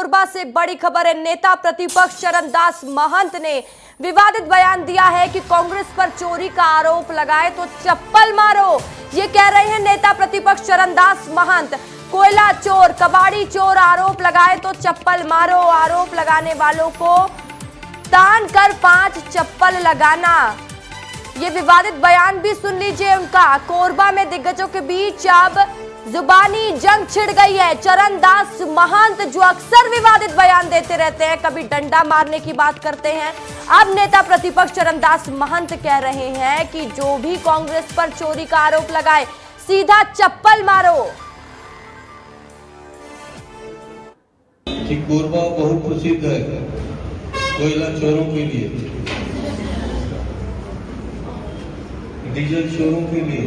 कोरबा से बड़ी खबर है। नेता प्रतिपक्ष चरणदास महंत ने विवादित बयान दिया है कि कांग्रेस पर चोरी का आरोप लगाए तो चप्पल मारो। ये कह रहे हैं नेता प्रतिपक्ष चरणदास महंत। कोयला चोर, कबाड़ी चोर आरोप लगाए तो चप्पल मारो। आरोप लगाने वालों को तान कर 5 चप्पल लगाना। ये विवादित बयान भी सुन लीजिए उनका। कोरबा में दिग्गजों के बीच अब जुबानी जंग छिड़ गई है। चरणदास महंत जो अक्सर विवादित बयान देते रहते हैं, कभी डंडा मारने की बात करते हैं, अब नेता प्रतिपक्ष चरणदास महंत कह रहे हैं कि जो भी कांग्रेस पर चोरी का आरोप लगाए सीधा चप्पल मारो। कोरबा बहुत प्रसिद्ध है कोयला चोरों के लिए, डीजल चोरों के लिए,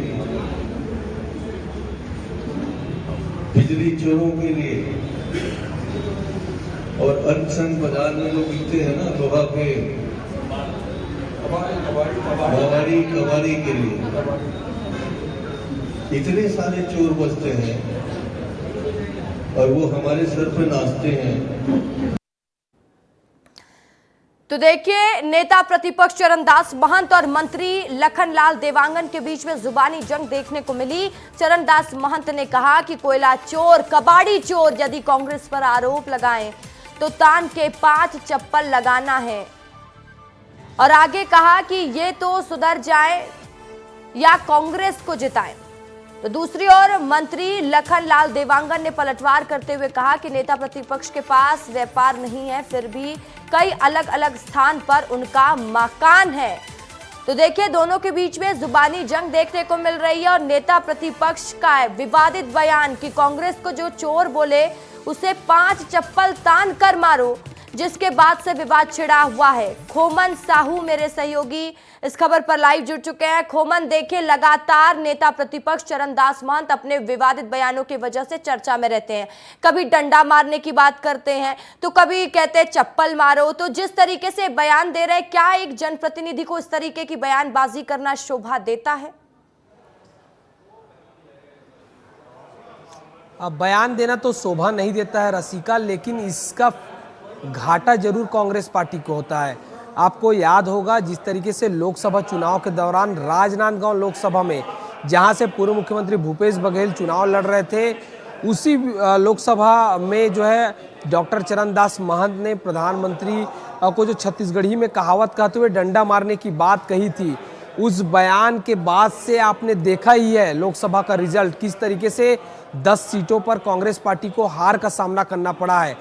बिजली चोरों के लिए और अनसन बाजार में जो बिकते हैं ना लोहा के कबाड़ी के लिए, इतने सारे चोर बचते हैं और वो हमारे सर पे नाचते हैं। तो देखिए, नेता प्रतिपक्ष चरणदास महंत और मंत्री लखनलाल देवांगन के बीच में जुबानी जंग देखने को मिली। चरणदास महंत ने कहा कि कोयला चोर, कबाड़ी चोर यदि कांग्रेस पर आरोप लगाएं तो तान के 5 चप्पल लगाना है। और आगे कहा कि ये तो सुधर जाए या कांग्रेस को जिताएं। तो दूसरी ओर मंत्री लखनलाल देवांगन ने पलटवार करते हुए कहा कि नेता प्रतिपक्ष के पास व्यापार नहीं है, फिर भी कई अलग अलग स्थान पर उनका मकान है। तो देखिए, दोनों के बीच में जुबानी जंग देखने को मिल रही है और नेता प्रतिपक्ष का विवादित बयान कि कांग्रेस को जो चोर बोले उसे 5 चप्पल तान कर मारो, जिसके बाद से विवाद छिड़ा हुआ है। खोमन साहू मेरे सहयोगी इस खबर पर लाइव जुड़ चुके हैं। खोमन, देखिए, लगातार नेता प्रतिपक्ष चरणदास महंत अपने विवादित बयानों की वजह से चर्चा में रहते हैं। कभी डंडा मारने की बात करते हैं तो कभी कहते हैं चप्पल मारो। तो जिस तरीके से बयान दे रहे हैं, क्या एक जनप्रतिनिधि को इस तरीके की बयानबाजी करना शोभा देता है? अब बयान देना तो शोभा नहीं देता है रसिका, लेकिन इसका घाटा जरूर कांग्रेस पार्टी को होता है। आपको याद होगा जिस तरीके से लोकसभा चुनाव के दौरान राजनांदगांव लोकसभा में, जहां से पूर्व मुख्यमंत्री भूपेश बघेल चुनाव लड़ रहे थे, उसी लोकसभा में जो है डॉक्टर चरणदास महंत ने प्रधानमंत्री को जो छत्तीसगढ़ी में कहावत कहते हुए डंडा मारने की बात कही थी, उस बयान के बाद से आपने देखा ही है लोकसभा का रिजल्ट, किस तरीके से 10 सीटों पर कांग्रेस पार्टी को हार का सामना करना पड़ा है।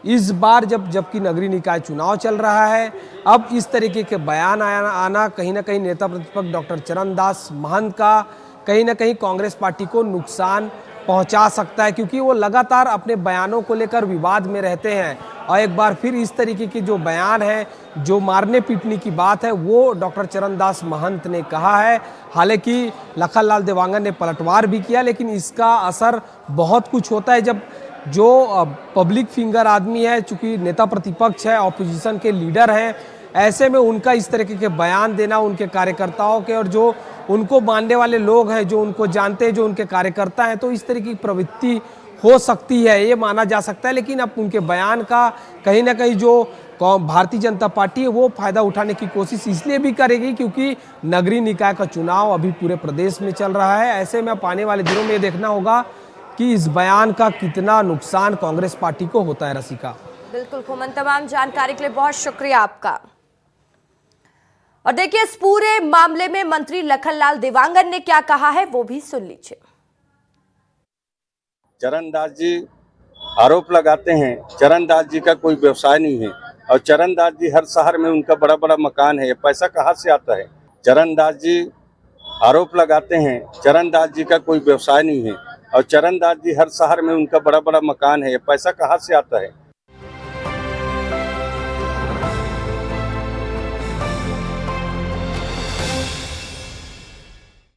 इस बार जबकि नगरीय निकाय चुनाव चल रहा है, अब इस तरीके के बयान आना कहीं ना कहीं नेता प्रतिपक्ष डॉक्टर चरणदास महंत का कहीं ना कहीं कांग्रेस पार्टी को नुकसान पहुंचा सकता है, क्योंकि वो लगातार अपने बयानों को लेकर विवाद में रहते हैं। और एक बार फिर इस तरीके के जो बयान है, जो मारने पीटने की बात है, वो डॉक्टर चरणदास महंत ने कहा है। हालांकि लखनलाल देवांगन ने पलटवार भी किया, लेकिन इसका असर बहुत कुछ होता है जब जो पब्लिक फिंगर आदमी है, चूंकि नेता प्रतिपक्ष है, ऑपोजिशन के लीडर हैं, ऐसे में उनका इस तरीके के बयान देना उनके कार्यकर्ताओं के और जो उनको मानने वाले लोग हैं, जो उनको जानते हैं, जो उनके कार्यकर्ता हैं, तो इस तरह की प्रवृत्ति हो सकती है, ये माना जा सकता है। लेकिन अब उनके बयान का कहीं ना कहीं जो भारतीय जनता पार्टी है वो फायदा उठाने की कोशिश इसलिए भी करेगी क्योंकि नगरीय निकाय का चुनाव अभी पूरे प्रदेश में चल रहा है। ऐसे में आने वाले दिनों में ये देखना होगा कि इस बयान का कितना नुकसान कांग्रेस पार्टी को होता है। रसिका, बिल्कुल खोमन, तमाम जानकारी के लिए बहुत शुक्रिया आपका। और देखिए, इस पूरे मामले में मंत्री लखनलाल देवांगन ने क्या कहा है वो भी सुन लीजिए। चरणदास जी आरोप लगाते हैं, चरणदास जी का कोई व्यवसाय नहीं है और चरणदास जी हर शहर में उनका बड़ा बड़ा मकान है, पैसा कहाँ से आता है? चरणदास जी आरोप लगाते हैं, चरणदास जी का कोई व्यवसाय नहीं है और चरणदास जी हर शहर में उनका बड़ा बड़ा मकान है, पैसा कहाँ से आता है?